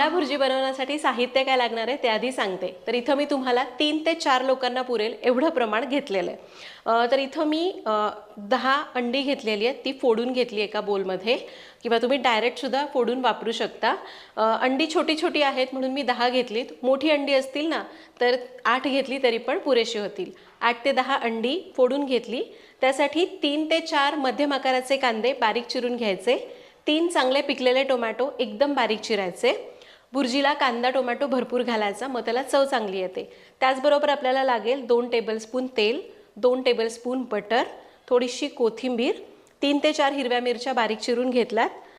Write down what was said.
अंडा भुर्जी बनवण्यासाठी साहित्य काय लागणार आहे ते आधी सांगते। तर इथं मी तुम्हाला 3 ते 4 लोकांना पुरेल एवढं प्रमाण घेतलेलं आहे। तर इथं मी 10 अंडी घेतलेली आहेत, ती फोडून घेतली एका बोलमध्ये, किंवा तुम्ही डायरेक्ट सुद्धा फोडून वापरू शकता। अंडी छोटी छोटी आहेत म्हणून मी 10 घेतलीत, मोठी अंडी असतील ना तर 8 घेतली तरी पण पुरेशी होतील। 8 ते 10 अंडी फोडून घेतली। त्यासाठी 3 ते 4 मध्यम आकाराचे कांदे बारीक चिरून घ्यायचे, 3 चांगले पिकलेले टोमॅटो एकदम बारीक चिरायचे। भुर्जीला कांदा टोमॅटो भरपूर घालायचा, मग त्याला चव चांगली येते। त्याचबरोबर आपल्याला लागेल 2 टेबलस्पून तेल, 2 टेबलस्पून बटर, थोडीशी कोथिंबीर, 3 ते 4 हिरव्या मिरच्या बारीक चिरून घेतल्यात,